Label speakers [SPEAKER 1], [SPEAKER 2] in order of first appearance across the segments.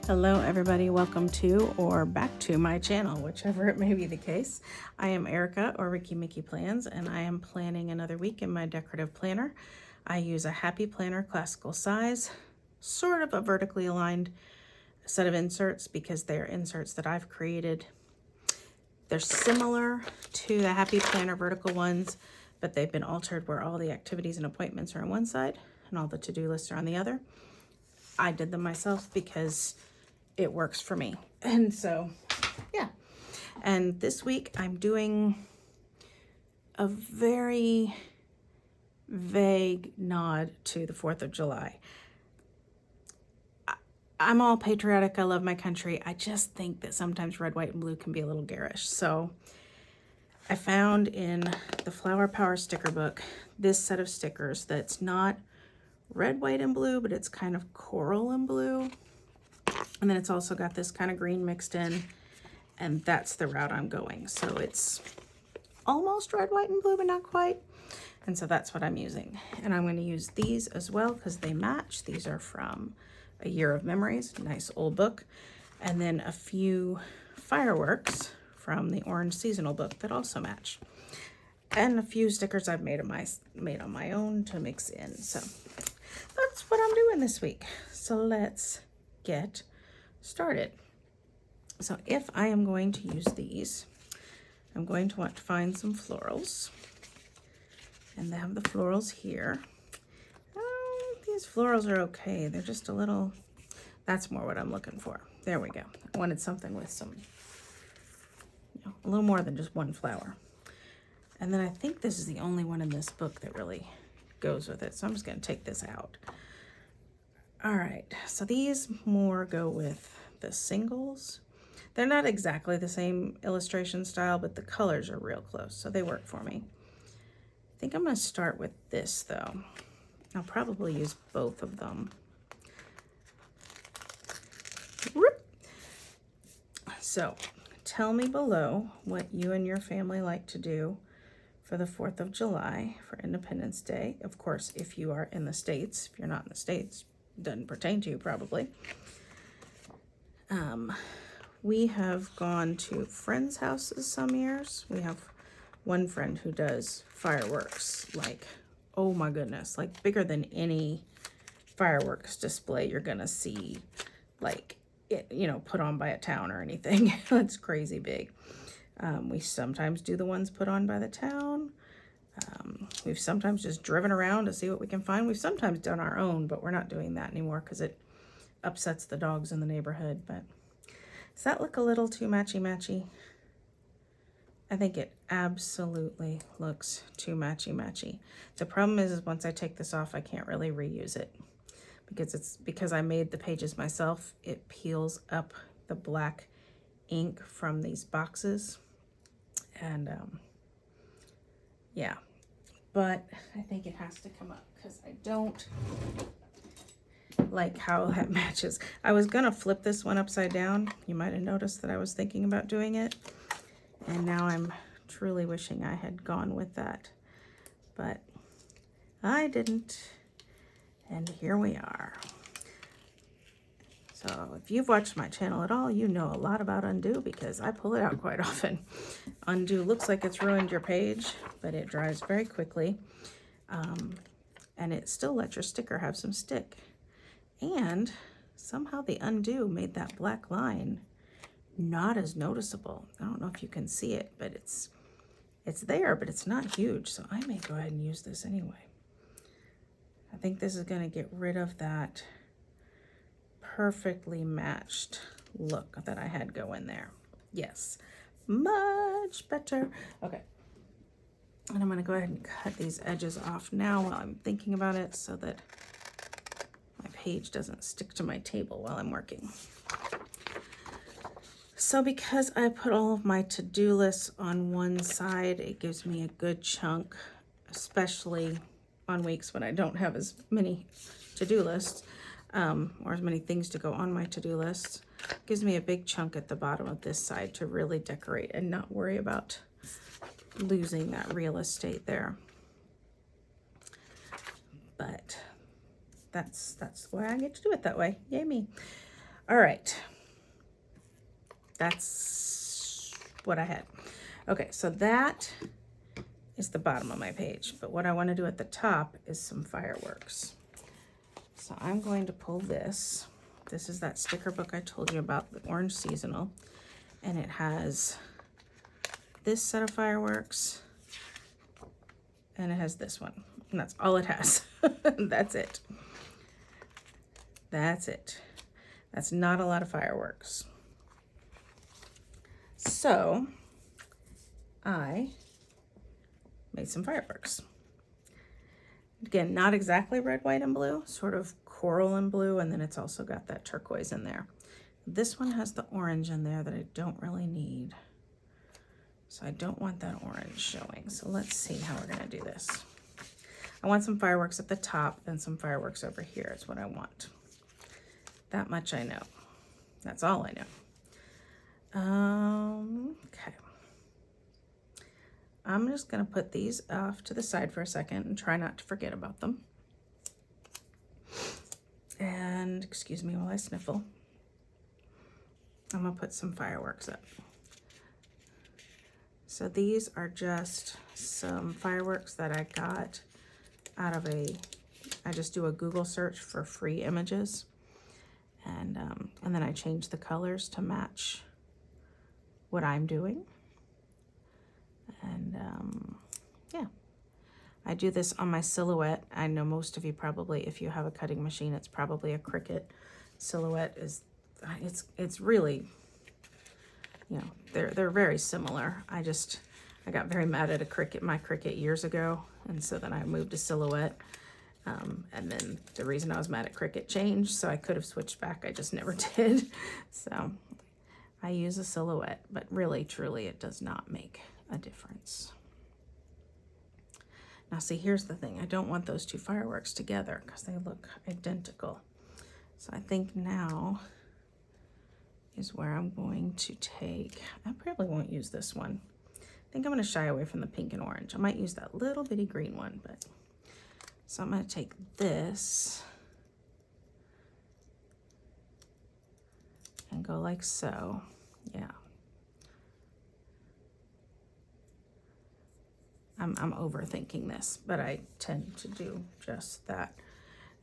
[SPEAKER 1] Hello everybody, welcome to or back to my channel, whichever it may be the case. I am Erica or Ricky Mickey Plans, and I am planning another week in my decorative planner. I use a Happy Planner classical size, sort of a vertically aligned set of inserts because they're inserts that I've created. They're similar to the Happy Planner vertical ones, but they've been altered where all the activities and appointments are on one side and all the to-do lists are on the other. I did them myself because it works for me. And so, yeah. And this week I'm doing a very vague nod to the 4th of July. I'm all patriotic. I love my country. I just think that sometimes red, white, and blue can be a little garish. So I found in the Flower Power sticker book this set of stickers that's not red, white, and blue, but it's kind of coral and blue. And then it's also got this kind of green mixed in, and that's the route I'm going. So it's almost red, white, and blue, but not quite. And so that's what I'm using. And I'm going to use these as well because they match. These are from A Year of Memories, nice old book. And then a few fireworks from the Orange Seasonal book that also match. And a few stickers I've made on my own to mix in. So that's what I'm doing this week. So let's get started. So if I am going to use these, I'm going to want to find some florals, and they have the florals here. These florals are okay. They're just a little, that's more what I'm looking for. There we go. I wanted something with some, a little more than just one flower. And then I think this is the only one in this book that really goes with it. So I'm just going to take this out. All right, so these more go with the singles. They're not exactly the same illustration style, but the colors are real close, so they work for me. I think I'm going to start with this, though. I'll probably use both of them. So tell me below what you and your family like to do for the 4th of July, for Independence Day. Of course, if you are in the States. If you're not in the States, doesn't pertain to you probably. We have gone to friends' houses some years. We have one friend who does fireworks, like, oh my goodness, like bigger than any fireworks display you're gonna see, like, it, put on by a town or anything. It's crazy big. We sometimes do the ones put on by the town. We've sometimes just driven around to see what we can find. We've sometimes done our own, but we're not doing that anymore because it upsets the dogs in the neighborhood. But does that look a little too matchy-matchy? I think it absolutely looks too matchy-matchy. The problem is once I take this off, I can't really reuse it because I made the pages myself. It peels up the black ink from these boxes. And yeah, but I think it has to come up because I don't like how that matches. I was gonna flip this one upside down. You might have noticed that I was thinking about doing it, and now I'm truly wishing I had gone with that, but I didn't, and here we are. So if you've watched my channel at all, you know a lot about undo because I pull it out quite often. Undo looks like it's ruined your page, but it dries very quickly. And it still lets your sticker have some stick. And somehow the undo made that black line not as noticeable. I don't know if you can see it, but it's there, but it's not huge. So I may go ahead and use this anyway. I think this is going to get rid of that perfectly matched look that I had going there. Yes, much better. Okay. And I'm going to go ahead and cut these edges off now while I'm thinking about it so that my page doesn't stick to my table while I'm working. So because I put all of my to-do lists on one side, it gives me a good chunk, especially on weeks when I don't have as many to-do lists or as many things to go on my to-do list. It gives me a big chunk at the bottom of this side to really decorate and not worry about losing that real estate there. But that's why I get to do it that way. Yay me. All right. That's what I had. Okay, so that is the bottom of my page. But what I want to do at the top is some fireworks. So I'm going to pull this. This is that sticker book I told you about, the Orange Seasonal. And it has this set of fireworks. And it has this one. And that's all it has. That's it. That's it. That's not a lot of fireworks. So I made some fireworks. Again, not exactly red, white, and blue, sort of coral and blue, and then it's also got that turquoise in there. This one has the orange in there that I don't really need. So I don't want that orange showing. So let's see how we're gonna do this. I want some fireworks at the top and some fireworks over here is what I want. That much I know. That's all I know. Okay. I'm just gonna put these off to the side for a second and try not to forget about them. And excuse me while I sniffle. I'm gonna put some fireworks up. So these are just some fireworks that I got out of I just do a Google search for free images. And then I change the colors to match what I'm doing. And yeah, I do this on my Silhouette. I know most of you probably, if you have a cutting machine, it's probably a Cricut. Silhouette is, it's really, you know, they're very similar. I got very mad at my Cricut years ago, and so then I moved to Silhouette. And then the reason I was mad at Cricut changed, so I could have switched back. I just never did. So I use a Silhouette, but really, truly, it does not make a difference. Now see, here's the thing. I don't want those two fireworks together because they look identical. So I think now is where I'm going to take, I probably won't use this one. I think I'm going to shy away from the pink and orange. I might use that little bitty green one, but so I'm going to take this and go like so. Yeah. I'm overthinking this, but I tend to do just that.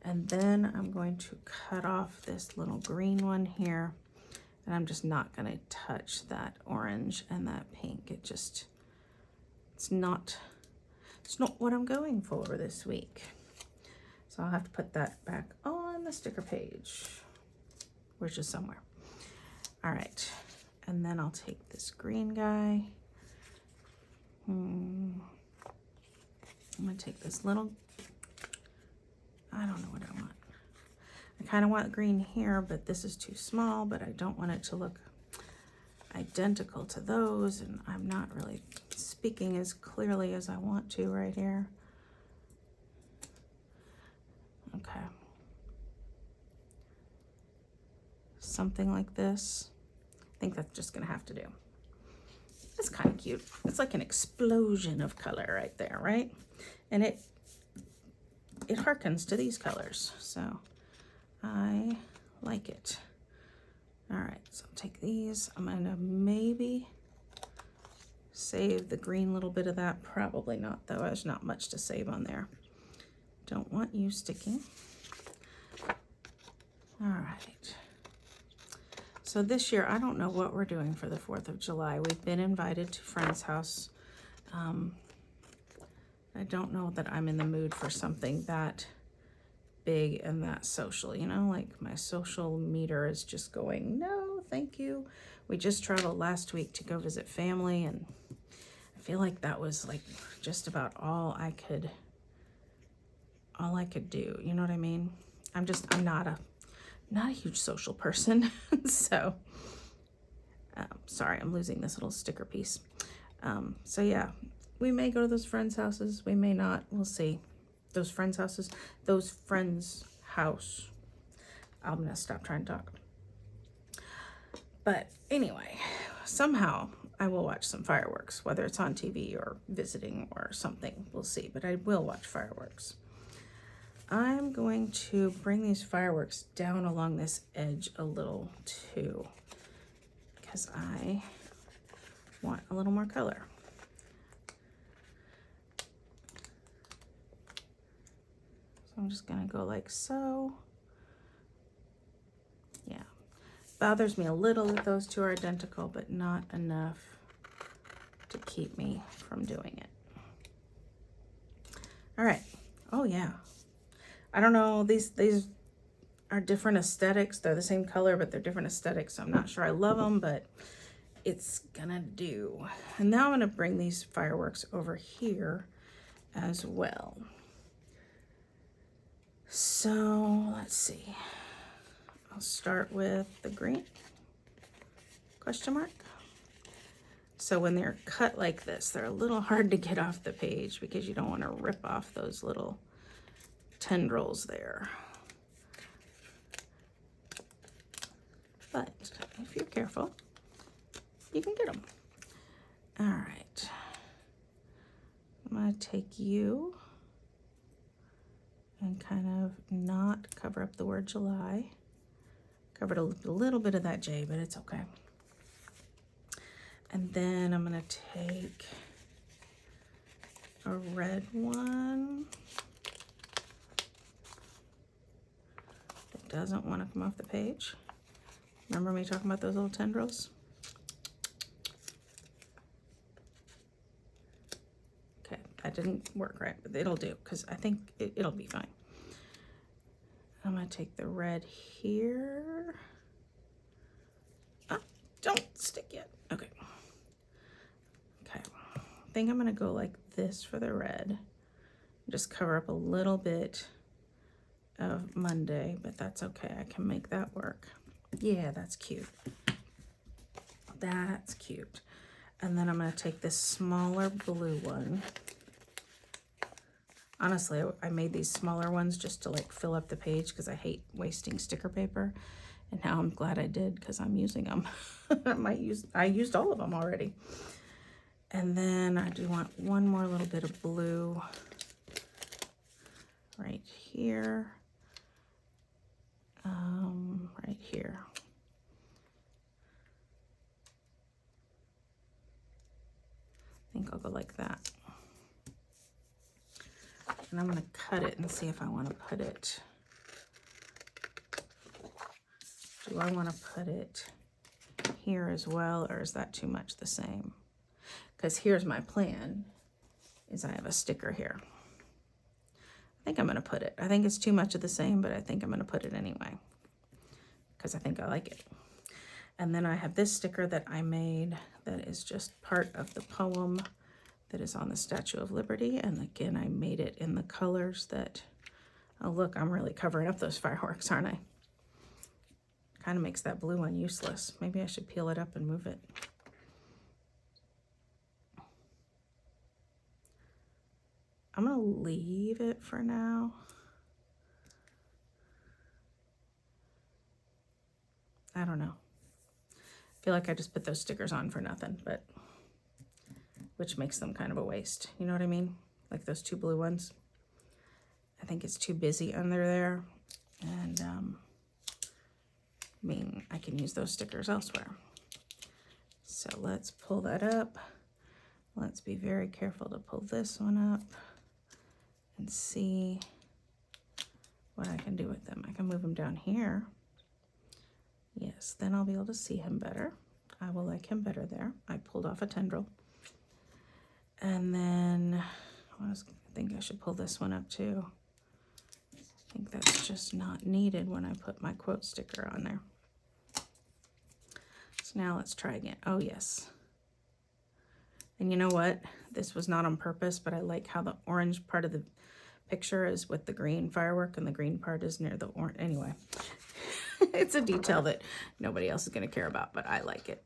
[SPEAKER 1] And then I'm going to cut off this little green one here. And I'm just not going to touch that orange and that pink. It's not what I'm going for this week. So I'll have to put that back on the sticker page, which is somewhere. All right, and then I'll take this green guy. I'm gonna take this little, I don't know what I want. I kind of want green here, but this is too small, but I don't want it to look identical to those, and I'm not really speaking as clearly as I want to right here. Okay. Something like this. I think that's just gonna have to do. That's kind of cute. It's like an explosion of color right there, right? And it harkens to these colors, so I like it. All right, so I'll take these. I'm gonna maybe save the green little bit of that. Probably not, though. There's not much to save on there. Don't want you sticking. All right. So this year, I don't know what we're doing for the 4th of July. We've been invited to friend's house. I don't know that I'm in the mood for something that big and that social, you know, like my social meter is just going, no, thank you. We just traveled last week to go visit family, and I feel like that was like just about all I could do. You know what I mean? I'm not a huge social person. So, sorry, I'm losing this little sticker piece. So yeah, we may go to those friends' houses. We may not. We'll see. Those friends' house. I'm gonna stop trying to talk. But anyway, somehow I will watch some fireworks, whether it's on TV or visiting or something. We'll see. But I will watch fireworks. I'm going to bring these fireworks down along this edge a little too, because I want a little more color. So I'm just gonna go like so. Yeah, bothers me a little that those two are identical, but not enough to keep me from doing it. All right, oh yeah. I don't know, these are different aesthetics. They're the same color, but they're different aesthetics. So I'm not sure I love them, but it's gonna do. And now I'm gonna bring these fireworks over here as well. So let's see. I'll start with the green, question mark. So when they're cut like this, they're a little hard to get off the page because you don't want to rip off those little tendrils there. But if you're careful, you can get them. All right. I'm going to take you and kind of not cover up the word July. Covered a little bit of that J, but it's okay. And then I'm going to take a red one that doesn't want to come off the page. Remember me talking about those little tendrils? Okay, that didn't work right, but it'll do because I think it'll be fine. I'm going to take the red here. Oh, don't stick yet. Okay. Okay. I think I'm going to go like this for the red. Just cover up a little bit of Monday, but that's okay. I can make that work. Yeah, that's cute. That's cute. And then I'm going to take this smaller blue one. Honestly, I made these smaller ones just to like fill up the page because I hate wasting sticker paper. And now I'm glad I did because I'm using them. I used all of them already. And then I do want one more little bit of blue right here. Right here. I think I'll go like that. And I'm going to cut it and see if I want to put it. Do I want to put it here as well, or is that too much the same? Because here's my plan, is I have a sticker here. I think I'm going to put it. I think it's too much of the same, but I think I'm going to put it anyway because I think I like it. And then I have this sticker that I made that is just part of the poem that is on the Statue of Liberty. And again, I made it in the colors that, oh look, I'm really covering up those fireworks, aren't I? Kind of makes that blue one useless. Maybe I should peel it up and move it. I'm gonna leave it for now. I don't know. I feel like I just put those stickers on for nothing, but which makes them kind of a waste. You know what I mean? Like those two blue ones. I think it's too busy under there. And I mean, I can use those stickers elsewhere. So let's pull that up. Let's be very careful to pull this one up and see what I can do with them. I can move him down here. Yes, then I'll be able to see him better. I will like him better there. I pulled off a tendril. And then I think I should pull this one up too. I think that's just not needed when I put my quote sticker on there. So now let's try again. Oh yes. And you know what? This was not on purpose, but I like how the orange part of the picture is with the green firework and the green part is near the orange. Anyway, it's a detail that nobody else is going to care about, but I like it.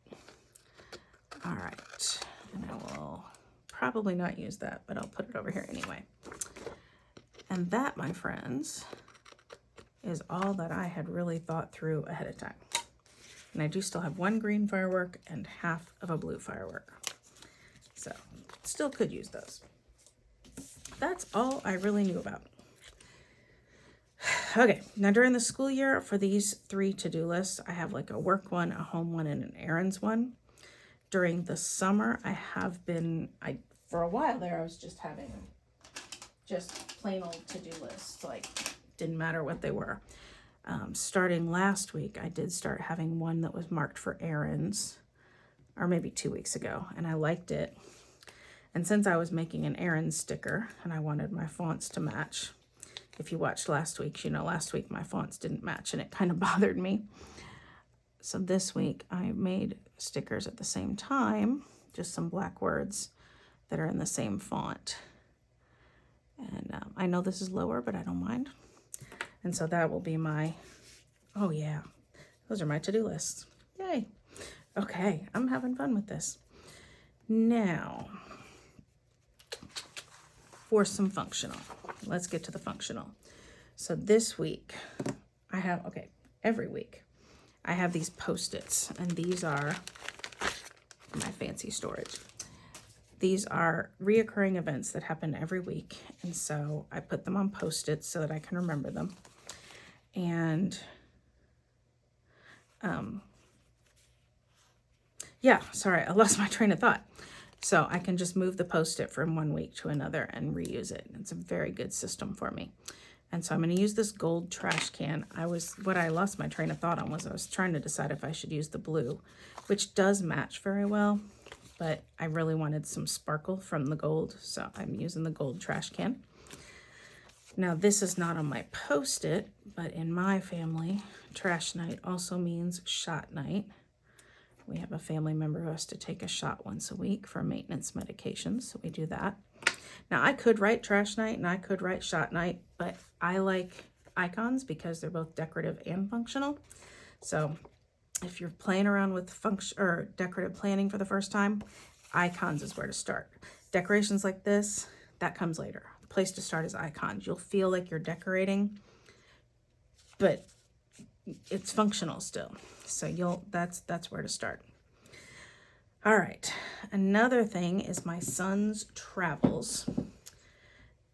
[SPEAKER 1] All right. And I will probably not use that, but I'll put it over here anyway. And that, my friends, is all that I had really thought through ahead of time. And I do still have one green firework and half of a blue firework. So still could use those. That's all I really knew about. Okay, now during the school year for these 3 to-do lists, I have like a work one, a home one, and an errands one. During the summer, for a while there, I was just having just plain old to-do lists, like didn't matter what they were. Starting last week, I did start having one that was marked for errands, or maybe 2 weeks ago, and I liked it. And since I was making an errands sticker and I wanted my fonts to match, if you watched last week, you know last week my fonts didn't match and it kind of bothered me. So this week I made stickers at the same time, just some black words that are in the same font. And I know this is lower, but I don't mind. And so that will be my, oh yeah, those are my to-do lists. Yay. Okay, I'm having fun with this. Now, for some functional. Let's get to the functional. So this week, I have, okay, every week, I have these Post-its, and these are my fancy storage. These are reoccurring events that happen every week, and so I put them on Post-its so that I can remember them. And yeah, sorry, I lost my train of thought. So I can just move the Post-it from one week to another and reuse it. It's a very good system for me. And so I'm going to use this gold trash can. What I lost my train of thought on was I was trying to decide if I should use the blue, which does match very well, but I really wanted some sparkle from the gold, so I'm using the gold trash can. Now this is not on my Post-it, but in my family, trash night also means shot night. We have a family member who has to take a shot once a week for maintenance medications, so we do that. Now I could write trash night and I could write shot night, but I like icons because they're both decorative and functional. So if you're playing around with function or decorative planning for the first time, icons is where to start. Decorations like this, that comes later. The place to start is icons. You'll feel like you're decorating, but it's functional still. So that's where to start. All right, another thing is my son's travels.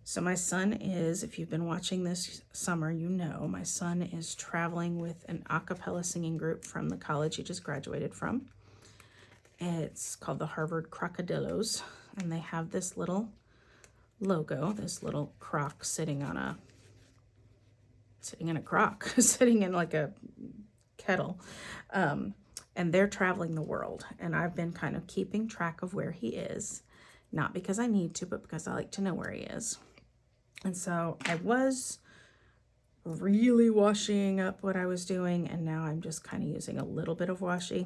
[SPEAKER 1] So my son is, if you've been watching this summer, you know, my son is traveling with an a cappella singing group from the college he just graduated from. It's called the Harvard Crocodillos, and they have this little logo, this little croc sitting in a crock, sitting in like a kettle. And they're traveling the world, and I've been kind of keeping track of where he is, not because I need to, but because I like to know where he is. And so I was really washing up what I was doing, and now I'm just kind of using a little bit of washi.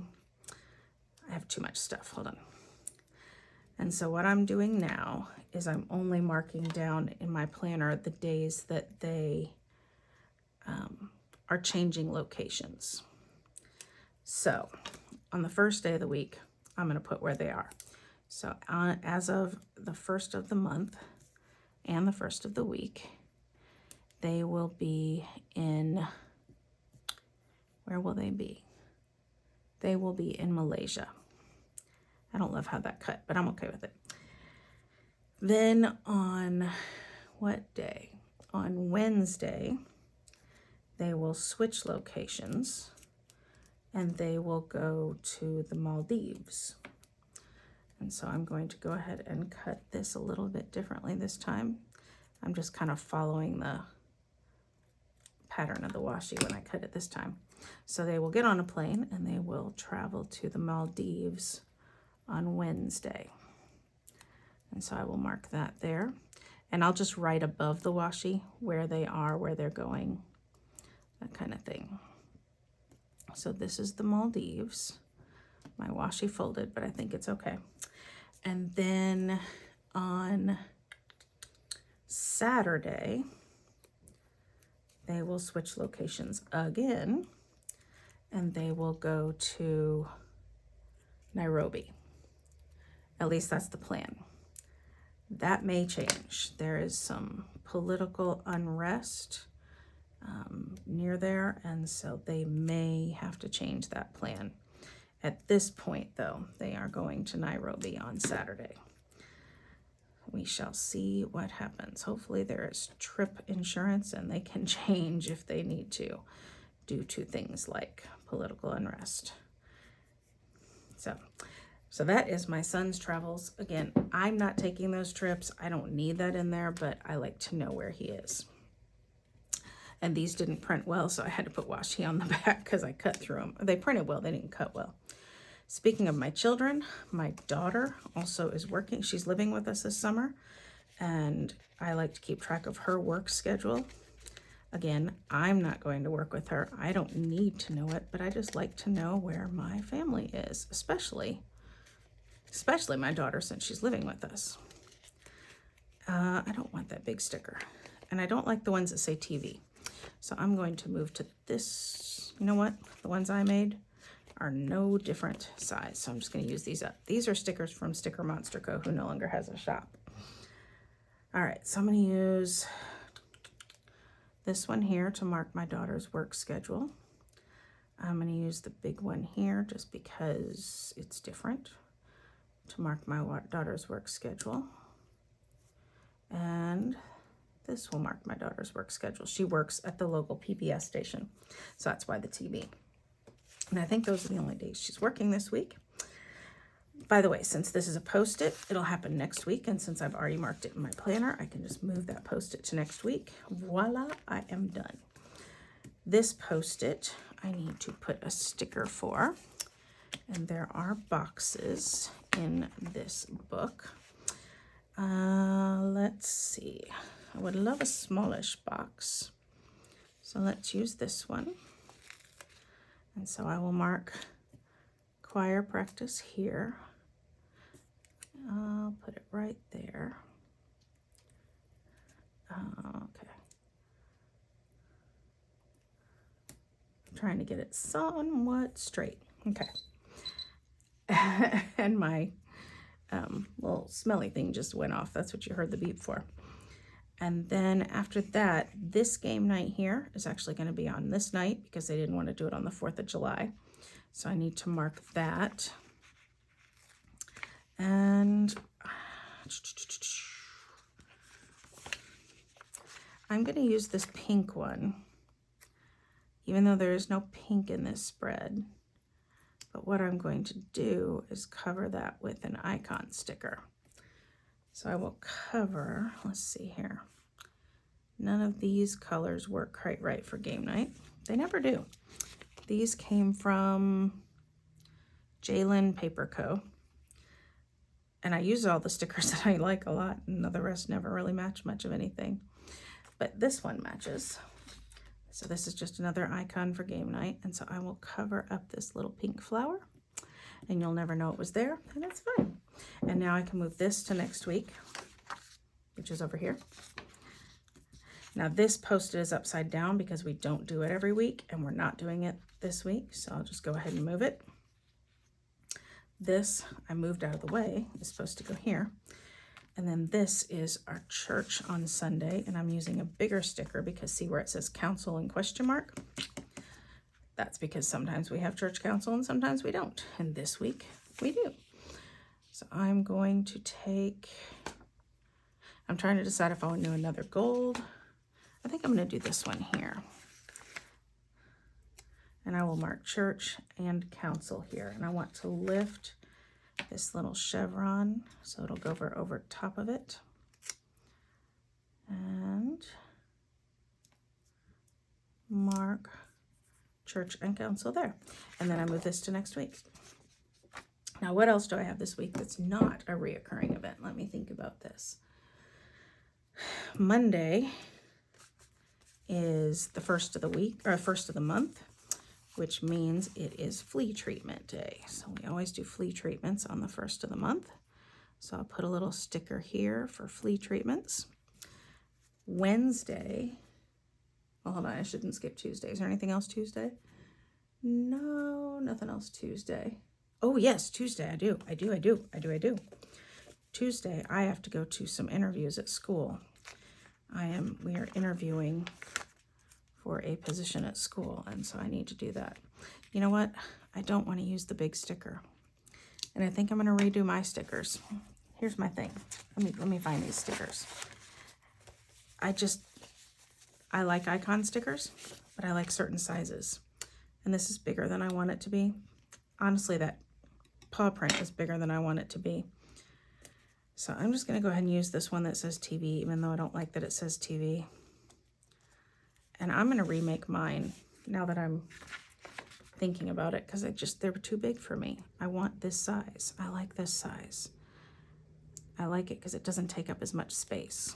[SPEAKER 1] I have too much stuff, hold on. And so what I'm doing now is I'm only marking down in my planner the days that they are changing locations. So on the first day of the week, I'm going to put where they are. So as of the first of the month and the first of the week, they will be in, where will they be? They will be in Malaysia. I don't love how that cut, but I'm okay with it. Then on what day? On Wednesday, they will switch locations and they will go to the Maldives. And so I'm going to go ahead and cut this a little bit differently this time. I'm just kind of following the pattern of the washi when I cut it this time. So they will get on a plane and they will travel to the Maldives on Wednesday. And so I will mark that there. And I'll just write above the washi where they are, where they're going, that kind of thing. So this is the Maldives. My washi folded, but I think it's okay. And then on Saturday, they will switch locations again, and they will go to Nairobi. At least that's the plan. That may change. There is some political unrest near there, and so they may have to change that plan. At this point, though, they are going to Nairobi on Saturday. We shall see what happens. Hopefully there is trip insurance and they can change if they need to, due to things like political unrest. So that is my son's travels. Again, I'm not taking those trips. I don't need that in there, but I like to know where he is. And these didn't print well, so I had to put washi on the back because I cut through them. They printed well, they didn't cut well. Speaking of my children, my daughter also is working. She's living with us this summer, and I like to keep track of her work schedule. Again, I'm not going to work with her. I don't need to know it, but I just like to know where my family is, especially my daughter, since she's living with us. I don't want that big sticker, and I don't like the ones that say TV. So I'm going to move to this. You know what? The ones I made are no different size, so I'm just going to use these up. These are stickers from Sticker Monster Co., who no longer has a shop. All right, so I'm going to use this one here to mark my daughter's work schedule. I'm going to use the big one here just because it's different, to mark my daughter's work schedule. And this will mark my daughter's work schedule. She works at the local PBS station, so that's why the TV. And I think those are the only days she's working this week. By the way, since this is a Post-it, it'll happen next week, and since I've already marked it in my planner, I can just move that Post-it to next week. Voila, I am done. This Post-it, I need to put a sticker for, and there are boxes in this book. Let's see. I would love a smallish box, so let's use this one. And so I will mark choir practice here. I'll put it right there. Okay. I'm trying to get it somewhat straight. Okay. And my little smelly thing just went off. That's what you heard the beep for. And then after that, this game night here is actually going to be on this night because they didn't want to do it on the 4th of July. So I need to mark that. And I'm going to use this pink one, even though there is no pink in this spread. But what I'm going to do is cover that with an icon sticker. So I will cover, let's see here. None of these colors work quite right for game night. They never do. These came from Jalen Paper Co. And I use all the stickers that I like a lot, and the rest never really match much of anything. But this one matches. So this is just another icon for game night. And so I will cover up this little pink flower, and you'll never know it was there, and that's fine. And now I can move this to next week, which is over here. Now this Post-it is upside down because we don't do it every week, and we're not doing it this week, so I'll just go ahead and move it. This, I moved out of the way, is supposed to go here. And then this is our church on Sunday, and I'm using a bigger sticker because see where it says council and question mark? That's because sometimes we have church council and sometimes we don't. And this week we do. So I'm going to take, I'm trying to decide if I want to do another gold. I think I'm going to do this one here. And I will mark church and council here. And I want to lift this little chevron so it'll go over top of it. And mark church and council there. And then I move this to next week. Now, what else do I have this week that's not a reoccurring event? Let me think about this. Monday is the first of the week, or first of the month, which means it is flea treatment day. So we always do flea treatments on the first of the month. So I'll put a little sticker here for flea treatments. Wednesday, well, hold on, I shouldn't skip Tuesday. Is there anything else Tuesday? No, nothing else Tuesday. Oh yes, Tuesday, I do. Tuesday, I have to go to some interviews at school. We are interviewing for a position at school, and so I need to do that. You know what? I don't want to use the big sticker, and I think I'm going to redo my stickers. here's my thing. Let me find these stickers. I like icon stickers, but I like certain sizes. And this is bigger than I want it to be. Honestly, that paw print is bigger than I want it to be. So I'm just going to go ahead and use this one that says TV, even though I don't like that it says TV. And I'm going to remake mine now that I'm thinking about it, because they were too big for me. I want this size. I like this size. I like it because it doesn't take up as much space.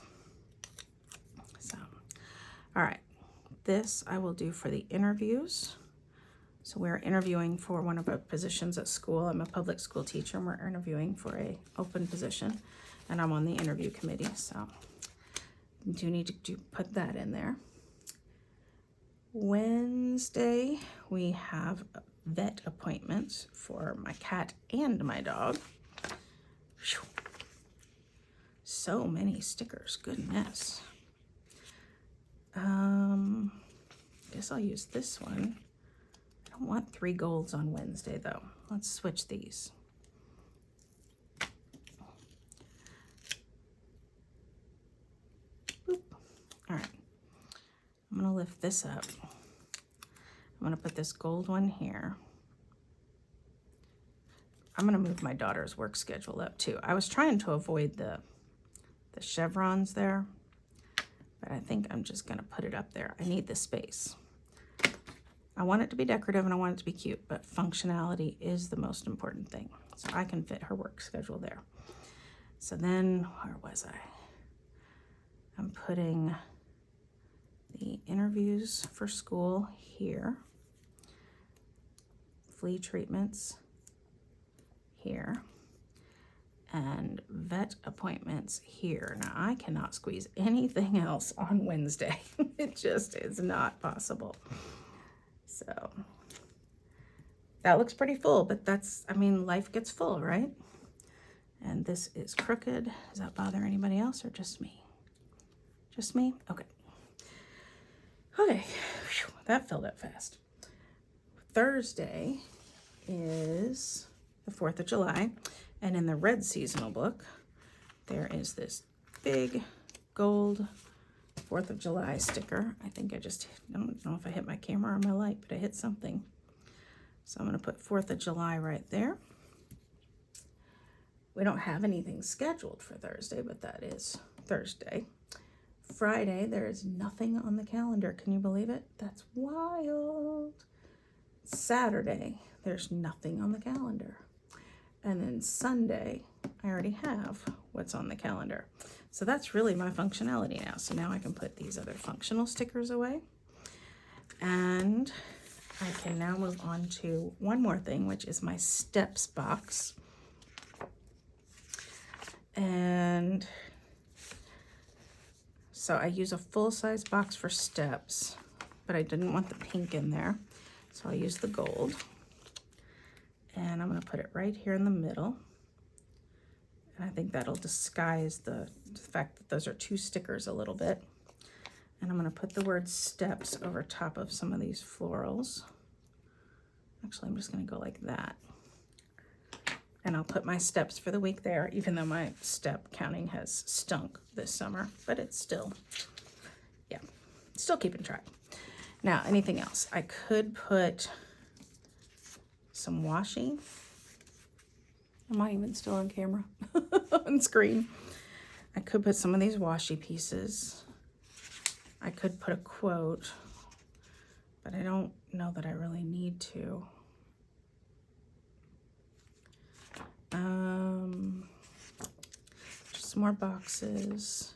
[SPEAKER 1] So, all right. This I will do for the interviews. So we're interviewing for one of our positions at school. I'm a public school teacher, and we're interviewing for a open position, and I'm on the interview committee, so I do need to put that in there. Wednesday, we have vet appointments for my cat and my dog. Whew. So many stickers, goodness. Guess I'll use this one. I don't want 3 golds on Wednesday though. Let's switch these. Boop. All right, I'm gonna lift this up. I'm gonna put this gold one here. I'm gonna move my daughter's work schedule up too. I was trying to avoid the chevrons there, but I think I'm just gonna put it up there. I need the space. I want it to be decorative and I want it to be cute, but functionality is the most important thing. So I can fit her work schedule there. So then, where was I? I'm putting the interviews for school here. Flea treatments here. And vet appointments here. Now I cannot squeeze anything else on Wednesday. It just is not possible. So that looks pretty full, but that's, I mean, life gets full, right? And this is crooked. Does that bother anybody else or just me? Just me? Okay. Okay, whew, that filled up fast. Thursday is the 4th of July. And in the red seasonal book, there is this big gold 4th of July sticker. I think I don't know if I hit my camera or my light, but I hit something. So I'm going to put 4th of July right there. We don't have anything scheduled for Thursday, but that is Thursday. Friday, there is nothing on the calendar. Can you believe it? That's wild. Saturday, there's nothing on the calendar. And then Sunday, I already have what's on the calendar. So that's really my functionality now. So now I can put these other functional stickers away. And I can now move on to one more thing, which is my steps box. And so I use a full-size box for steps, but I didn't want the pink in there. So I use the gold. And I'm going to put it right here in the middle. And I think that'll disguise the fact that those are 2 stickers a little bit. And I'm going to put the word steps over top of some of these florals. Actually, I'm just going to go like that. And I'll put my steps for the week there, even though my step counting has stunk this summer. But it's still, yeah, still keeping track. Now, anything else? I could put some washi. Am I even still on camera? On screen. I could put some of these washi pieces. I could put a quote, but I don't know that I really need to. Just some more boxes.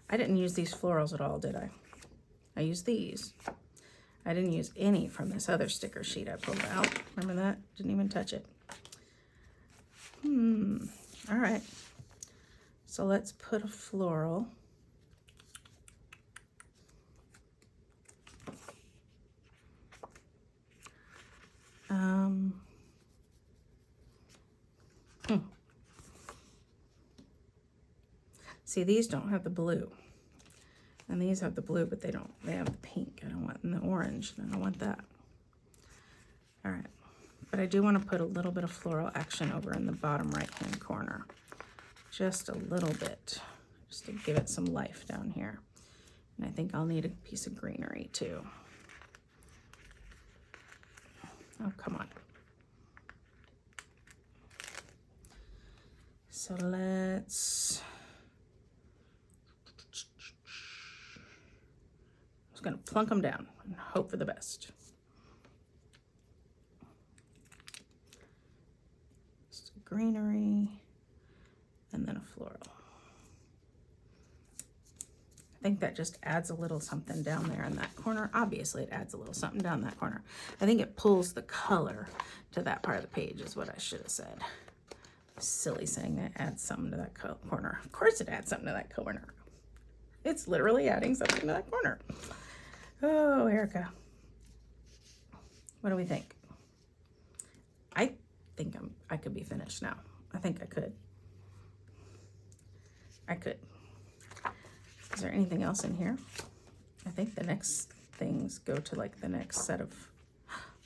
[SPEAKER 1] I didn't use these florals at all, did I? I used these. I didn't use any from this other sticker sheet I pulled out. Remember that? Didn't even touch it. All right. So let's put a floral. See, these don't have the blue. And these have the blue, but they have the pink. I don't want, and the orange, and I don't want that. All right. But I do want to put a little bit of floral action over in the bottom right-hand corner just a little bit, just to give it some life down here. And I think I'll need a piece of greenery too. Oh, come on. So let's, I'm just gonna plunk them down and hope for the best. Just greenery and then a floral. I think that just adds a little something down there in that corner. Obviously it adds a little something down that corner. I think it pulls the color to that part of the page is what I should have said. Silly saying that adds something to that corner. Of course it adds something to that corner. It's literally adding something to that corner. Oh, Erica. What do we think? I think I could be finished now. I think I could. I could. Is there anything else in here? I think the next things go to like the next set of,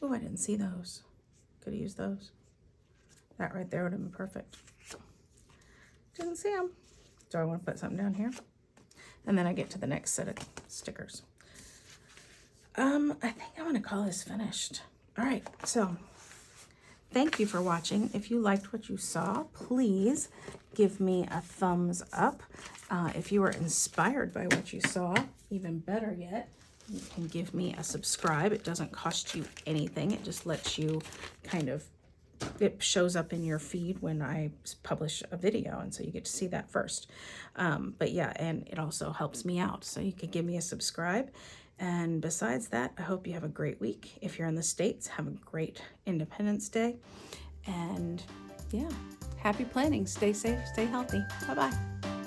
[SPEAKER 1] oh, I didn't see those. Could have used those. That right there would have been perfect. Didn't see them. So I want to put something down here. And then I get to the next set of stickers. I think I'm going to call this finished. All right, so thank you for watching. If you liked what you saw, please give me a thumbs up. If you were inspired by what you saw, even better yet, you can give me a subscribe. It doesn't cost you anything. It just lets you kind of, it shows up in your feed when I publish a video, and so you get to see that first. But yeah, and it also helps me out. So you could give me a subscribe. And besides that, I hope you have a great week. If you're in the States, have a great Independence Day. And yeah, happy planning. Stay safe, stay healthy. Bye-bye.